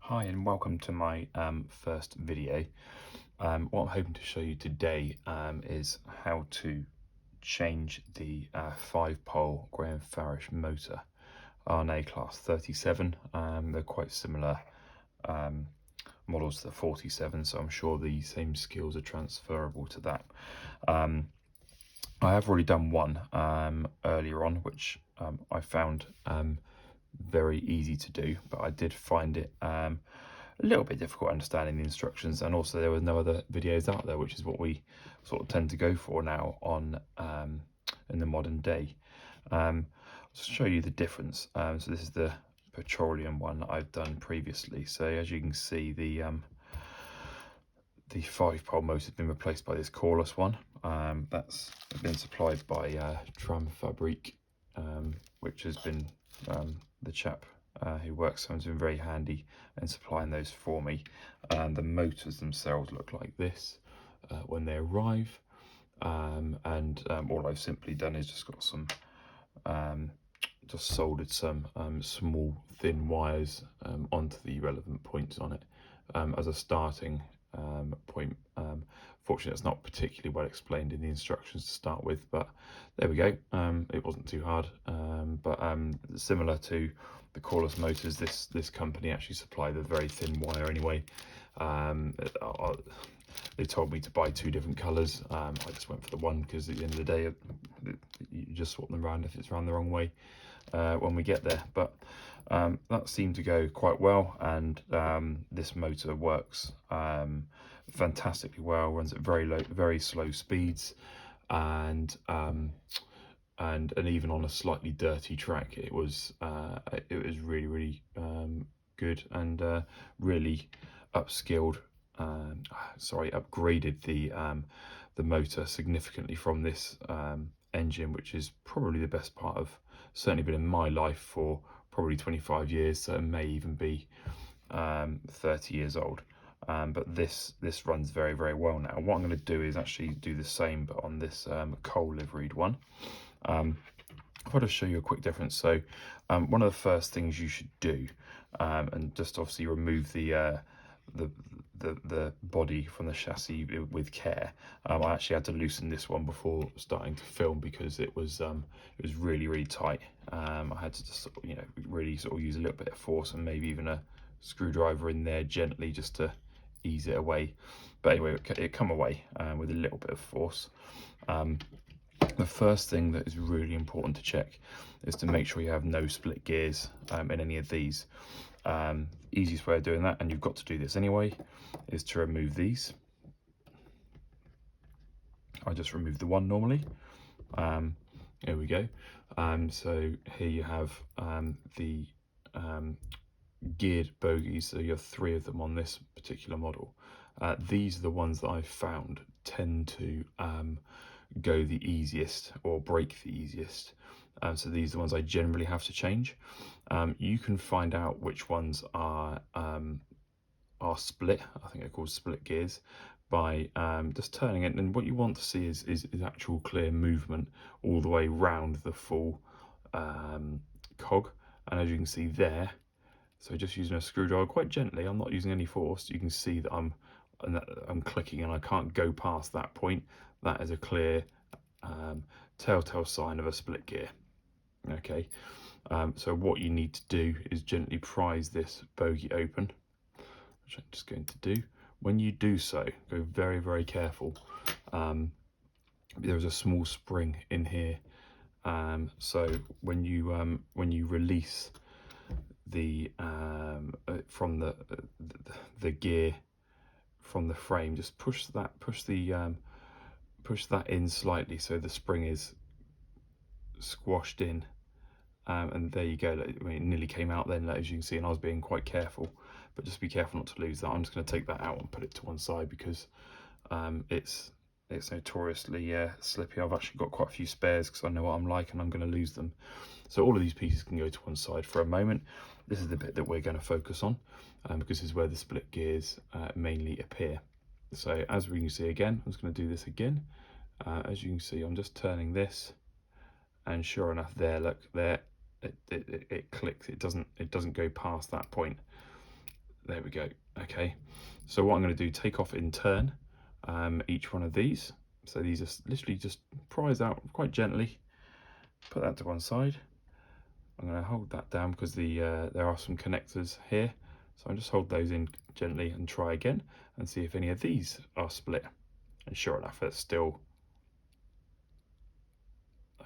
Hi and welcome to my first video. What I'm hoping to show you today is how to change the 5-pole Graham Farish motor on a class 37. They're quite similar models to the 47, so I'm sure the same skills are transferable to that. I have already done one earlier on, which I found very easy to do, but I did find it a little bit difficult understanding the instructions, and also there was no other videos out there, which is what we sort of tend to go for now on in the modern day. I'll show you the difference. So this is the petroleum one that I've done previously. So as you can see, the 5-pole motor has been replaced by this coreless one. That's been supplied by Graham Farish, which has been the chap who works for him has been very handy in supplying those for me. And the motors themselves look like this when they arrive. All I've simply done is just got some just soldered some small thin wires onto the relevant points on it as a starting point. Fortunately, it's not particularly well explained in the instructions to start with, but there we go. It wasn't too hard, but similar to the coreless motors, this company actually supply the very thin wire anyway. They told me to buy 2 different colours. I just went for the one because at the end of the day, you just swap them around if it's around the wrong way when we get there. But that seemed to go quite well, and this motor works fantastically well. Runs at very low, very slow speeds, and even on a slightly dirty track, it was really good, and really upgraded the motor significantly from this engine, which is probably the best part of, certainly been in my life for probably 25 years, so it may even be 30 years old. But this runs very well now. What I'm going to do is actually do the same, but on this coal liveried one. I'll just show you a quick difference. So one of the first things you should do, and just obviously remove the body from the chassis with care. I actually had to loosen this one before starting to film because it was really tight. I had to just really sort of use a little bit of force and maybe even a screwdriver in there gently just to ease it away. But anyway, it come away with a little bit of force. The first thing that is really important to check is to make sure you have no split gears in any of these. Easiest way of doing that, and you've got to do this anyway, is to remove these. I just remove the one normally. Here we go. So here you have the geared bogies. So you have 3 of them on this particular model. These are the ones that I've found tend to go the easiest or break the easiest. So these are the ones I generally have to change. You can find out which ones are split. I think they're called split gears, by just turning it. And what you want to see is actual clear movement all the way round the full cog. And as you can see there, so just using a screwdriver quite gently, I'm not using any force, you can see that I'm clicking and I can't go past that point. That is a clear telltale sign of a split gear. Okay, so what you need to do is gently prise this bogie open, which I'm just going to do. When you do so, go very careful. There's a small spring in here, so when you release the from the gear from the frame, just push that in slightly so the spring is squashed in, and there you go. I mean, it nearly came out then, as you can see, and I was being quite careful, but just be careful not to lose that. I'm just going to take that out and put it to one side because it's notoriously slippy. I've actually got quite a few spares because I know what I'm like, and I'm going to lose them. So all of these pieces can go to one side for a moment. This is the bit that we're going to focus on, because this is where the split gears mainly appear. So as we can see again, I'm just going to do this again. As you can see, I'm just turning this, and sure enough, there, look there, it clicks. It doesn't go past that point. There we go. Okay, so what I'm going to do, take off in turn each one of these. So these are literally just prise out quite gently, put that to one side. I'm going to hold that down because there are some connectors here, so I'll just hold those in gently and try again and see if any of these are split. And sure enough, it's still,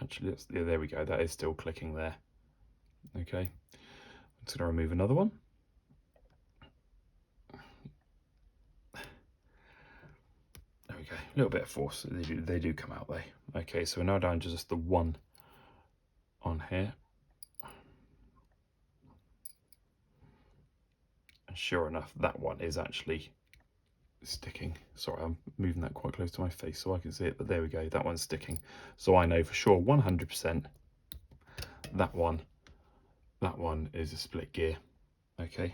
actually, yeah, there we go, that is still clicking there. Okay, I'm just going to remove another one. There we go, a little bit of force, they do come out though. Okay, so we're now down to just the one on here. And sure enough, that one is actually sticking. Sorry, I'm moving that quite close to my face so I can see it, but there we go, that one's sticking. So I know for sure 100% that one is a split gear. Okay,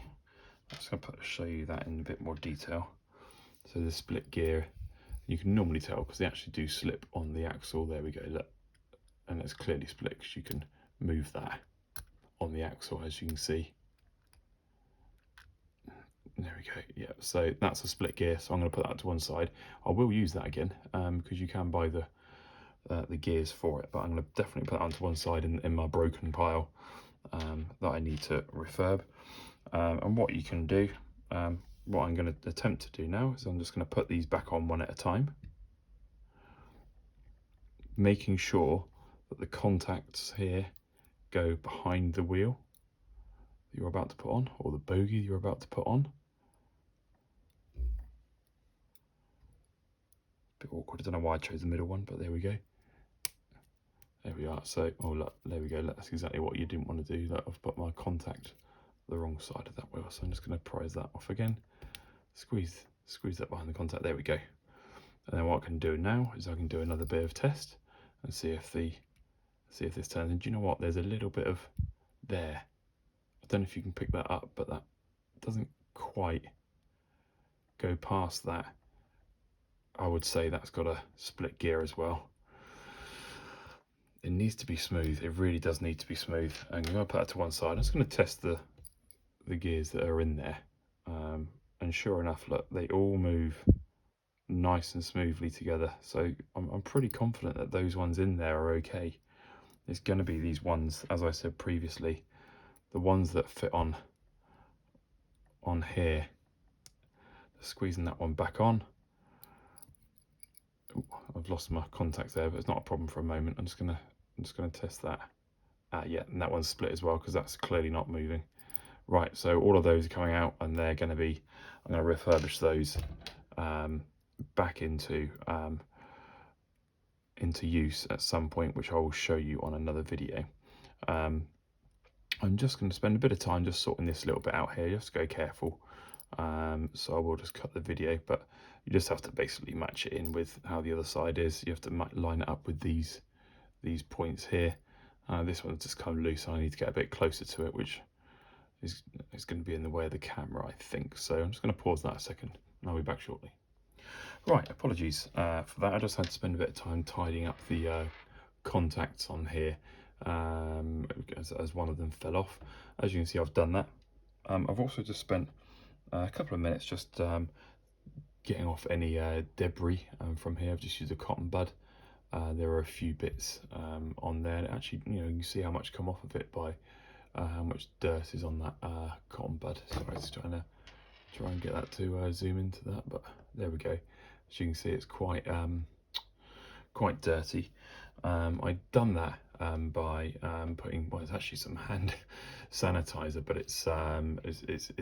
I'm just going to show you that in a bit more detail. So the split gear, you can normally tell because they actually do slip on the axle. There we go, look, and it's clearly split because you can move that on the axle, as you can see. There we go, yeah, so that's a split gear, so I'm going to put that to one side. I will use that again because you can buy the gears for it, but I'm going to definitely put that onto one side in my broken pile that I need to refurb. And what you can do, what I'm going to attempt to do now is I'm just going to put these back on one at a time, making sure that the contacts here go behind the wheel that you're about to put on, or the bogie you're about to put on. Bit awkward, I don't know why I chose the middle one, but there we go. There we are. So, oh look, there we go. That's exactly what you didn't want to do. That I've put my contact the wrong side of that wheel, so I'm just going to prise that off again. Squeeze that behind the contact. There we go. And then what I can do now is I can do another bit of test and see if this turns. And do you know what? There's a little bit of there. I don't know if you can pick that up, but that doesn't quite go past that. I would say that's got a split gear as well. It needs to be smooth. It really does need to be smooth. And I'm going to put that to one side. I'm just going to test the gears that are in there. And sure enough, look, they all move nice and smoothly together. So I'm pretty confident that those ones in there are okay. It's going to be these ones, as I said previously, the ones that fit on here. Squeezing that one back on. Ooh, I've lost my contacts there, but it's not a problem for a moment. I'm just gonna test that. Yeah, and that one's split as well because that's clearly not moving. Right, so all of those are coming out, and they're going to be, I'm going to refurbish those back into use at some point, which I will show you on another video. I'm just going to spend a bit of time just sorting this little bit out here. You have to go careful. So I will just cut the video, but you just have to basically match it in with how the other side is. You have to line it up with these points here. This one's just kind of loose. I need to get a bit closer to it, which is going to be in the way of the camera, I think. So I'm just going to pause that a second, and I'll be back shortly. Right, apologies for that. I just had to spend a bit of time tidying up the contacts on here as one of them fell off. As you can see, I've done that. I've also just spent a couple of minutes just getting off any debris from here. I've just used a cotton bud. There are a few bits on there, and actually, you know, you can see how much come off of it by how much dirt is on that cotton bud. Sorry, I was trying and get that to zoom into that, but there we go. As you can see, it's quite dirty. I'd done that by putting, well, it's actually some hand sanitizer, but it's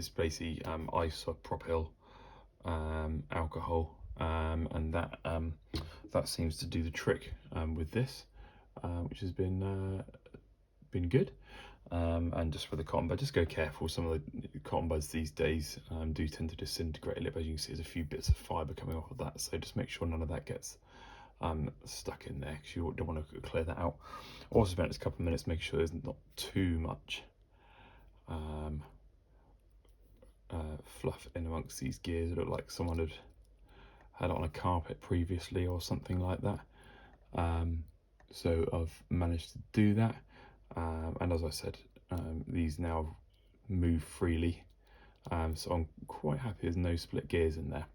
basically isopropyl alcohol, and that seems to do the trick with this, which has been good. And just for the cotton bud, just go careful. Some of the cotton buds these days do tend to disintegrate a little bit. As you can see, there's a few bits of fibre coming off of that, so just make sure none of that gets stuck in there, because you don't want to clear that out. Also spent a couple of minutes making sure there's not too much fluff in amongst these gears. It looked like someone had it on a carpet previously or something like that. So I've managed to do that, and as I said, these now move freely So I'm quite happy there's no split gears in there.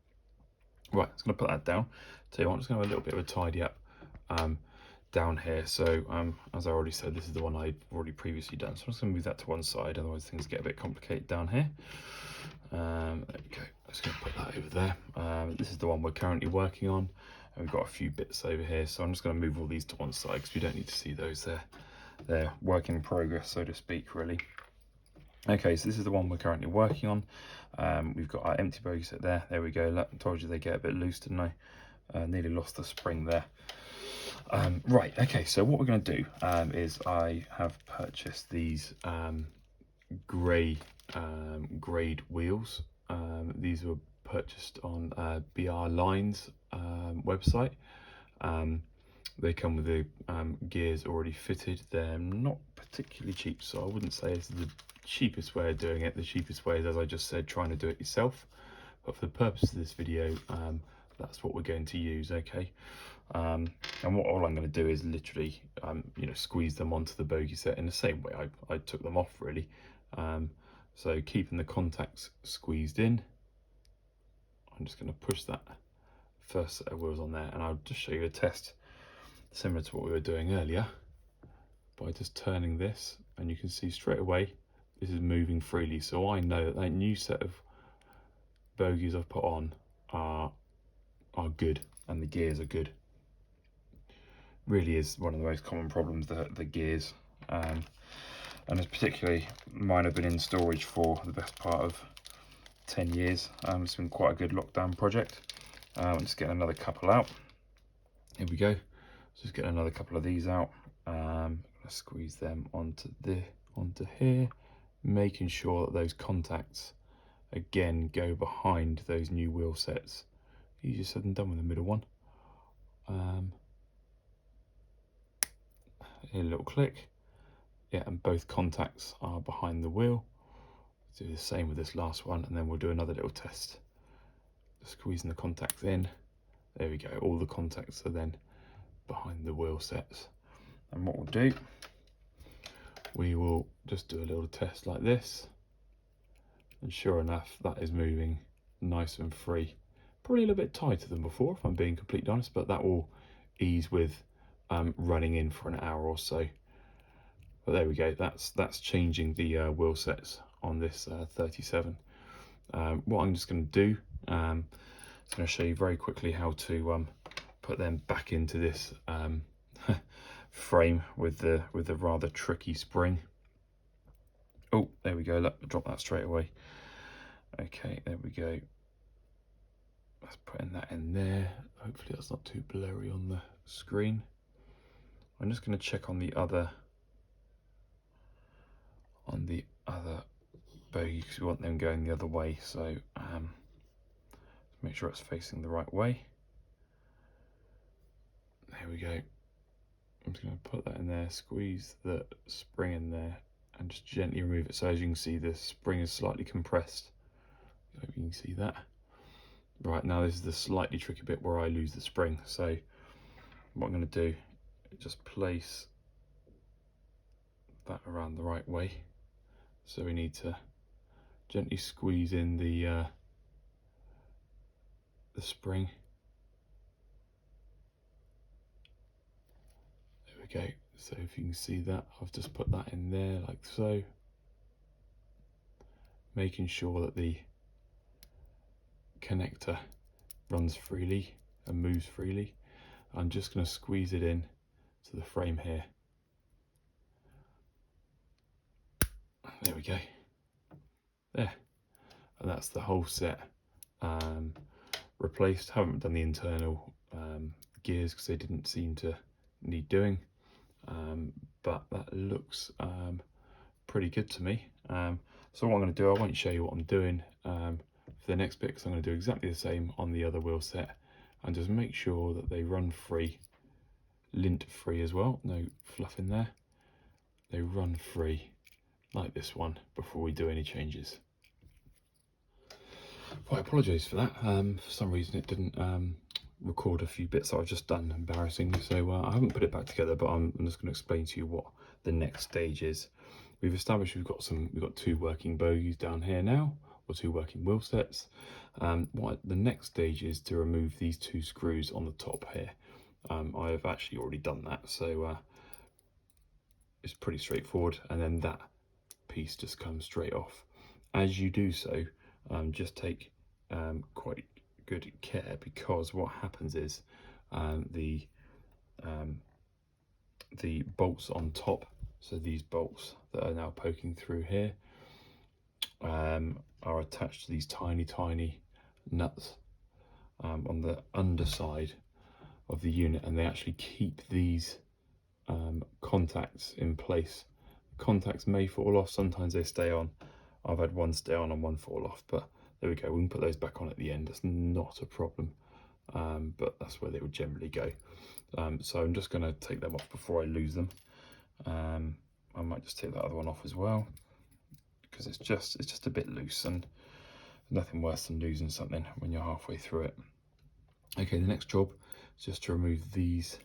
Right, I'm just going to put that down. Tell you what, I'm just going to have a little bit of a tidy up down here. So as I already said, this is the one I've already previously done. So I'm just going to move that to one side, otherwise things get a bit complicated down here. There we go. I'm just going to put that over there. This is the one we're currently working on. And we've got a few bits over here. So I'm just going to move all these to one side because we don't need to see those there. They're work in progress, so to speak, really. Okay, so this is the one we're currently working on. We've got our empty bogey set there. There we go. Look, I told you they get a bit loose, didn't I? Nearly lost the spring there. Right, okay, so what we're going to do is I have purchased these grey grade wheels. These were purchased on BR Lines website. They come with the gears already fitted. They're not particularly cheap, so I wouldn't say it's the cheapest way of doing it. The cheapest way is, as I just said, trying to do it yourself. But for the purpose of this video, that's what we're going to use, okay? And all I'm going to do is literally, squeeze them onto the bogey set in the same way I took them off, really. So keeping the contacts squeezed in, I'm just going to push that first set of wheels on there, and I'll just show you a test similar to what we were doing earlier by just turning this, and you can see straight away this is moving freely. So I know that new set of bogies I've put on are good, and the gears are good. Really is one of the most common problems, the gears, and it's particularly, mine have been in storage for the best part of 10 years. It's been quite a good lockdown project. I'm just getting another couple out. Here we go. Just getting another couple of these out. Let's squeeze them onto here, making sure that those contacts again go behind those new wheel sets. Easier said than done with the middle one. A little click. Yeah, and both contacts are behind the wheel. Do the same with this last one, and then we'll do another little test. Squeezing the contacts in. There we go. All the contacts are then behind the wheel sets. And what we'll do, we will just do a little test like this. And sure enough, that is moving nice and free. Probably a little bit tighter than before, if I'm being completely honest, but that will ease with running in for an hour or so. But there we go. That's changing the wheel sets on this 37. What I'm just going to do, I'm going to show you very quickly how to put them back into this frame with the rather tricky spring. Oh, there we go. Look, drop that straight away. Okay, there we go. Let's put that in there. Hopefully that's not too blurry on the screen. I'm just going to check on the other bogey because we want them going the other way. So make sure it's facing the right way. There we go. I'm just going to put that in there, squeeze the spring in there, and just gently remove it. So as you can see, the spring is slightly compressed. I hope you can see that. Right, now this is the slightly tricky bit where I lose the spring. So what I'm going to do is just place that around the right way. So we need to gently squeeze in the spring. There we go. So if you can see that, I've just put that in there like so, making sure that the connector runs freely and moves freely. I'm just going to squeeze it in to the frame here. There we go. There, and that's the whole set replaced. Haven't done the internal gears because they didn't seem to need doing, but that looks pretty good to me. So what I'm going to do, I won't show you what I'm doing for the next bit because I'm going to do exactly the same on the other wheel set and just make sure that they run free, lint free as well, no fluff in there. They run free like this one before we do any changes. Well, I apologise for that. For some reason it didn't record a few bits that I've just done, embarrassingly. So I haven't put it back together, but I'm just going to explain to you what the next stage is. We've established we've got two working bogies down here now. or 2 working wheel sets. What the next stage is to remove these 2 screws on the top here. I have actually already done that, so it's pretty straightforward, and then that piece just comes straight off. As you do so, just take quite good care, because what happens is the bolts on top, so these bolts that are now poking through here, are attached to these tiny nuts on the underside of the unit, and they actually keep these contacts in place. Contacts may fall off, sometimes they stay on. I've had one stay on and one fall off, but there we go. We can put those back on at the end. It's not a problem, but that's where they would generally go. So I'm just going to take them off before I lose them. I might just take that other one off as well, because it's just a bit loose, and nothing worse than losing something when you're halfway through it. Okay, the next job is just to remove these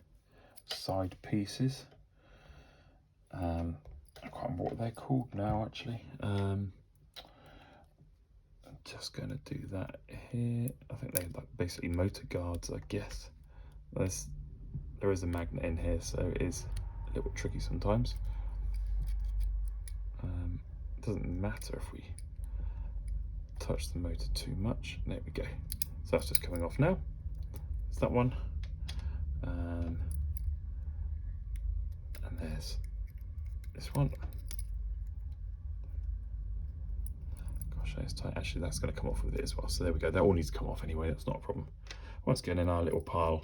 side pieces. I can't remember what they're called now, actually. I'm just going to do that here. I think they're like basically motor guards, I guess. There is a magnet in here, so it is a little bit tricky sometimes. It doesn't matter if we touch the motor too much. There we go. So that's just coming off now. There's that one. And there's this one. Gosh, that's tight. Actually, that's going to come off with it as well. So there we go. That all needs to come off anyway. That's not a problem. Once again, in our little pile,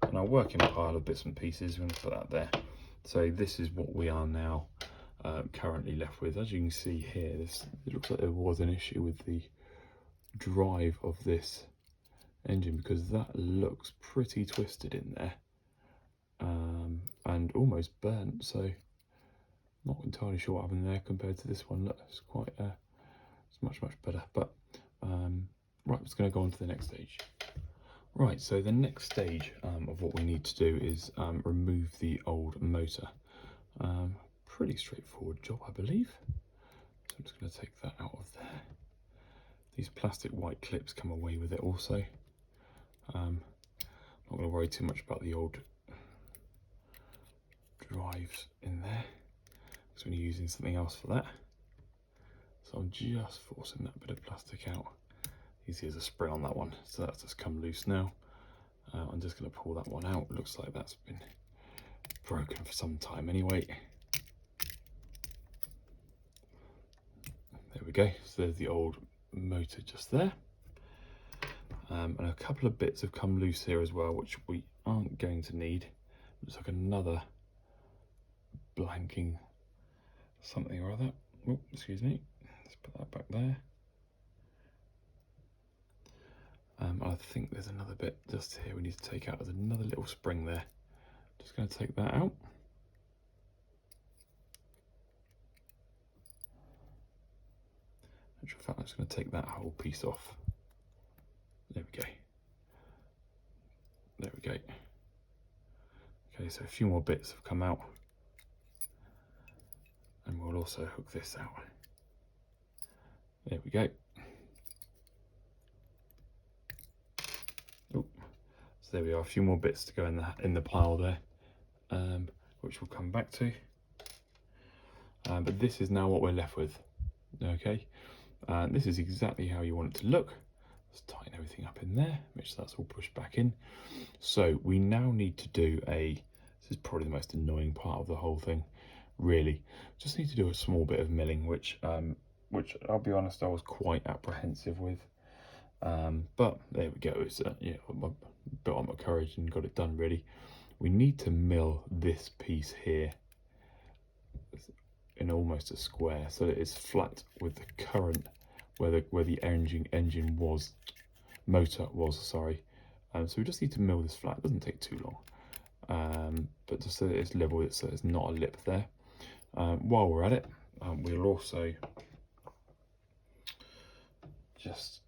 in our working pile of bits and pieces, we're going to put that there. So this is what we are now currently left with. As you can see here, it looks like there was an issue with the drive of this engine, because that looks pretty twisted in there, and almost burnt. So not entirely sure what happened there compared to this one. Look, it's quite it's much better. But right, it's going to go on to the next stage. Right, so the next stage of what we need to do is remove the old motor. Pretty straightforward job, I believe. So I'm just going to take that out of there. These plastic white clips come away with it also. Not going to worry too much about the old drives in there, because we're using something else for that. So I'm just forcing that bit of plastic out. Easy as a spring on that one. So that's just come loose now. I'm just going to pull that one out. Looks like that's been broken for some time anyway. There we go. So there's the old motor just there. And a couple of bits have come loose here as well, which we aren't going to need. Looks like another blanking something or other. Oh, excuse me. Let's put that back there. I think there's another bit just here we need to take out. There's another little spring there. Just going to take that out. In fact, I'm just going to take that whole piece off. There we go. There we go. Okay, so a few more bits have come out. And we'll also hook this out. There we go. Oh, so there we are, a few more bits to go in the pile there, which we'll come back to. But this is now what we're left with. Okay, this is exactly how you want it to look. Let's tighten everything up in there, make sure that's all pushed back in. So we now need to do this is probably the most annoying part of the whole thing, really. Just need to do a small bit of milling, which I'll be honest, I was quite apprehensive with. But there we go. It's yeah, I built up my courage and got it done. Really, we need to mill this piece here in almost a square, so that it's flat with the current where the engine motor was. Sorry. So we just need to mill this flat. It doesn't take too long, but just so that it's level with it, so there's not a lip there. While we're at it, we'll also just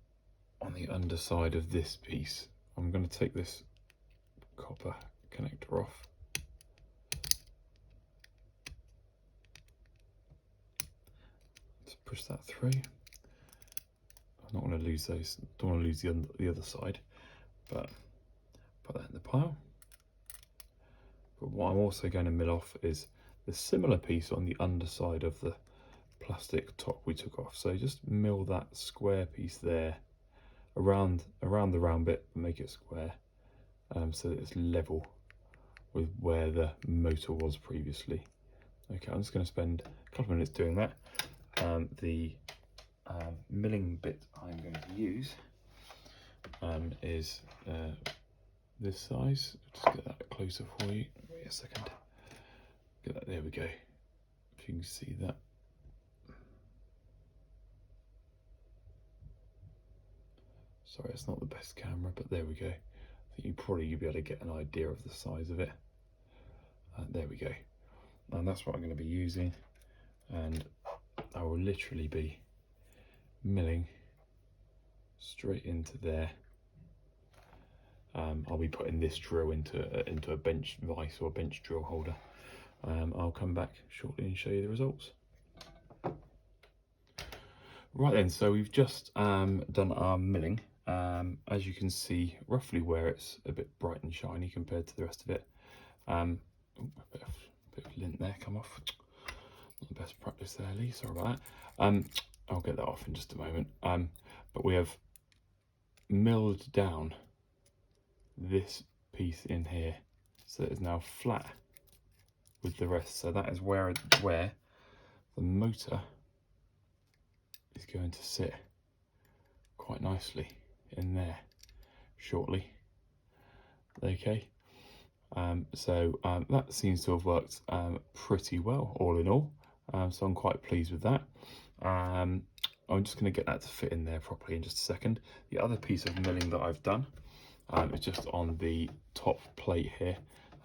on the underside of this piece, I'm going to take this copper connector off. Let's push that through. not want to lose those, don't want to lose the other side, but put that in the pile. But what I'm also going to mill off is the similar piece on the underside of the plastic top we took off. So just mill that square piece there around the round bit, make it square, so that it's level with where the motor was previously. Okay, I'm just going to spend a couple of minutes doing that. The milling bit I'm going to use is this size. Just get that closer for you. Wait a second. Get that. There we go. If you can see that. Sorry, it's not the best camera, but there we go. I think you'll be able to get an idea of the size of it. There we go. And that's what I'm going to be using. And I will literally be milling straight into there. I'll be putting this drill into a bench vise or a bench drill holder. I'll come back shortly and show you the results. Right then, so we've just done our milling. As you can see, roughly where it's a bit bright and shiny compared to the rest of it. A bit of lint there come off. Not the best practice there, Lee, sorry about that. I'll get that off in just a moment. But we have milled down this piece in here, so it is now flat with the rest. So that is where the motor is going to sit quite nicely in there shortly. Okay, so that seems to have worked pretty well all in all, so I'm quite pleased with that. I'm just going to get that to fit in there properly in just a second. The other piece of milling that I've done is just on the top plate here.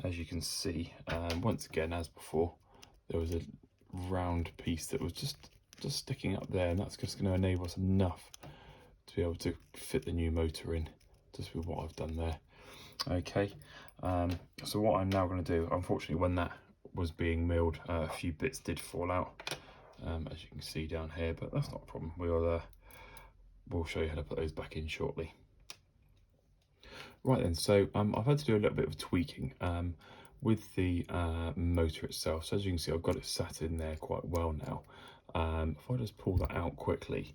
As you can see, once again, as before, there was a round piece that was just sticking up there, and that's just going to enable us enough to be able to fit the new motor in, just with what I've done there. Okay, so what I'm now going to do, unfortunately when that was being milled, a few bits did fall out, as you can see down here, but that's not a problem. We'll show you how to put those back in shortly. Right then, so I've had to do a little bit of tweaking with the motor itself. So as you can see, I've got it sat in there quite well now. If I just pull that out quickly,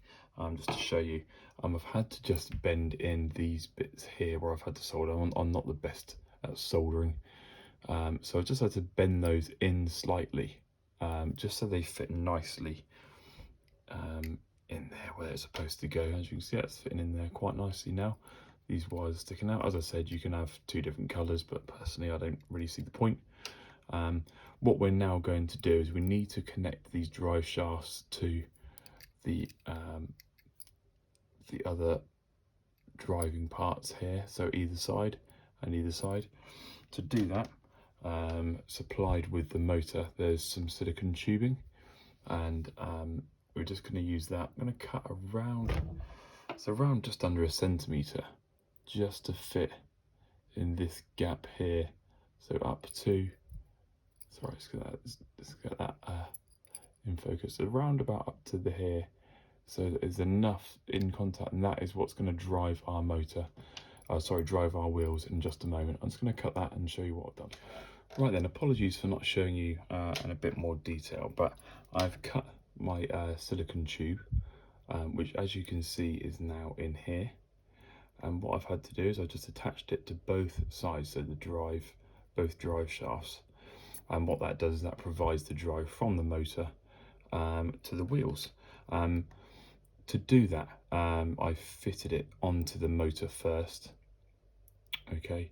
just to show you, I've had to just bend in these bits here where I've had to solder. I'm not the best at soldering, so I just had to bend those in slightly, just so they fit nicely in there where it's supposed to go. As you can see, it's fitting in there quite nicely now. These wires are sticking out. As I said, you can have two different colours, but personally I don't really see the point. What we're now going to do is we need to connect these drive shafts to the other driving parts here, so either side and either side. To do that, supplied with the motor, there's some silicone tubing, and we're just going to use that. I'm going to cut around, it's around just under a centimetre, just to fit in this gap here. So up to, sorry, let's get that in focus, around about up to the here, so that there's enough in contact, and that is what's going to drive our motor, drive our wheels in just a moment. I'm just going to cut that and show you what I've done. Right then, apologies for not showing you in a bit more detail, but I've cut my silicone tube, which as you can see is now in here. And what I've had to do is I just attached it to both sides, so both drive shafts. And what that does is that provides the drive from the motor to the wheels. To do that, I fitted it onto the motor first, okay,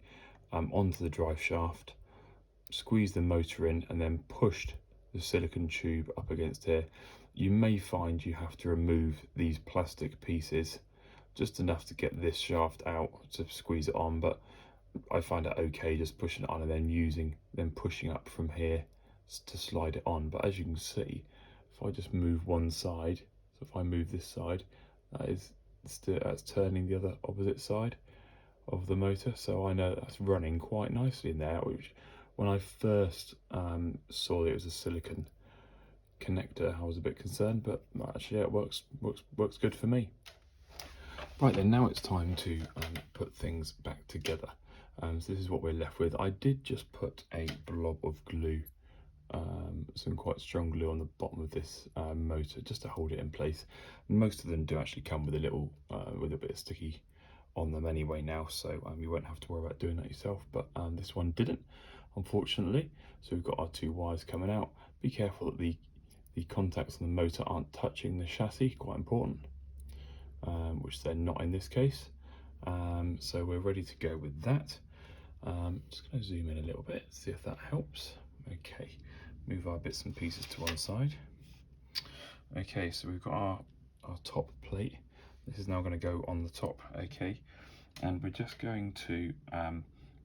onto the drive shaft, squeezed the motor in, and then pushed the silicone tube up against here. You may find you have to remove these plastic pieces, just enough to get this shaft out to squeeze it on, but I find it okay just pushing it on and then pushing up from here to slide it on. But as you can see, if I just move one side, so if I move this side, that's turning the other opposite side of the motor, so I know that's running quite nicely in there, which when I first saw it was a silicone connector, I was a bit concerned, but actually it works good for me. Right then, now it's time to put things back together. So this is what we're left with. I did just put a blob of glue, some quite strong glue on the bottom of this motor just to hold it in place. Most of them do actually come with a little with a bit of sticky on them anyway now, so you won't have to worry about doing that yourself, but this one didn't, unfortunately. So we've got our two wires coming out. Be careful that the contacts on the motor aren't touching the chassis, quite important, which they're not in this case. So we're ready to go with that. Just going to zoom in a little bit, see if that helps. Okay, move our bits and pieces to one side. Okay, so we've got our top plate. This is now going to go on the top, okay, and we're just going to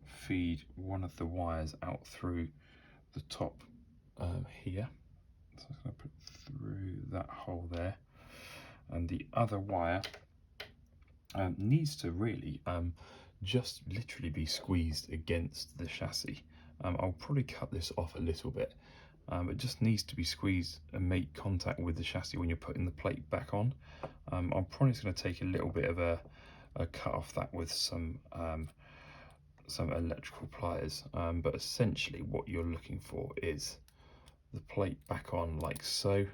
feed one of the wires out through the top here. So I'm going to put through that hole there, and the other wire needs to really just literally be squeezed against the chassis. I'll probably cut this off a little bit. It just needs to be squeezed and make contact with the chassis when you're putting the plate back on. I'm probably just going to take a little bit of a cut off that with some electrical pliers, but essentially what you're looking for is the plate back on like so.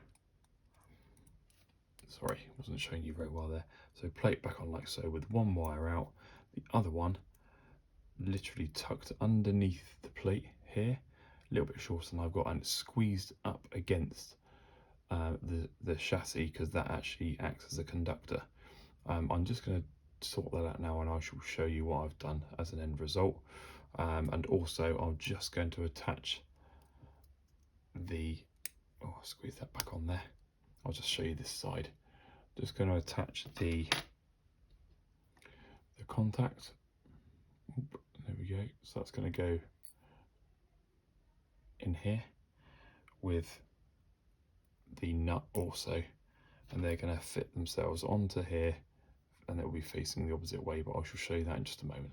Sorry, wasn't showing you very well there. So plate back on like so, with one wire out, the other one literally tucked underneath the plate here, a little bit shorter than I've got, and it's squeezed up against the chassis, because that actually acts as a conductor. I'm just going to sort that out now, and I shall show you what I've done as an end result. And also I'm just going to attach the, oh, squeeze that back on there. I'll just show you this side. Just going to attach the contact. Oop, there we go. So that's going to go in here with the nut also, and they're going to fit themselves onto here, and they'll be facing the opposite way, but I shall show you that in just a moment.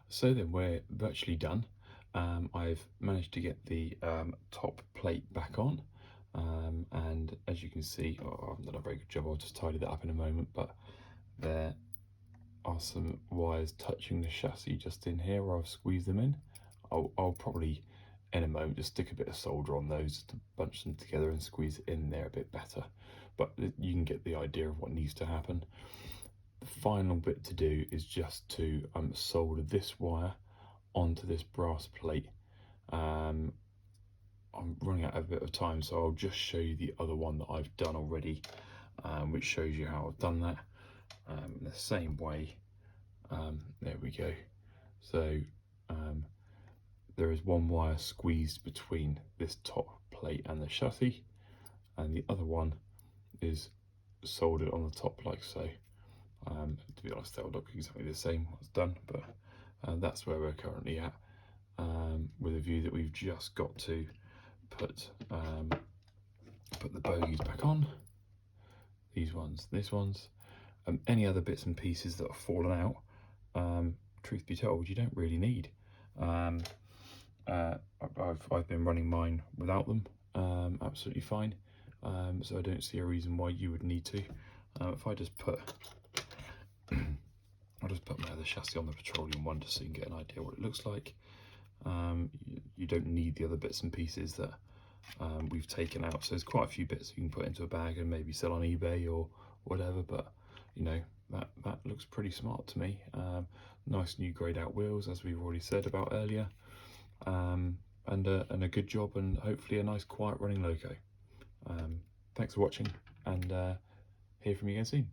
So then we're virtually done. I've managed to get the top plate back on, and as you can see, I haven't done a very good job, I'll just tidy that up in a moment, but there are some wires touching the chassis just in here where I've squeezed them in. I'll probably in a moment just stick a bit of solder on those to bunch them together and squeeze it in there a bit better, but you can get the idea of what needs to happen. The final bit to do is just to solder this wire onto this brass plate. I'm running out of a bit of time, so I'll just show you the other one that I've done already, which shows you how I've done that in the same way. There we go. So there is one wire squeezed between this top plate and the chassis, and the other one is soldered on the top like so. To be honest, they'll look exactly the same what's done, but that's where we're currently at, with a view that we've just got to put the bogies back on. These ones, this one's, any other bits and pieces that have fallen out, truth be told, you don't really need. I've been running mine without them absolutely fine, so I don't see a reason why you would need to. If I just put I'll just put my other chassis on the petroleum one just so you can get an idea what it looks like. You don't need the other bits and pieces that we've taken out, so there's quite a few bits you can put into a bag and maybe sell on eBay or whatever, but you know, that looks pretty smart to me. Nice new greyed out wheels, as we've already said about earlier, and a good job, and hopefully a nice quiet running loco. Thanks for watching, and hear from you again soon.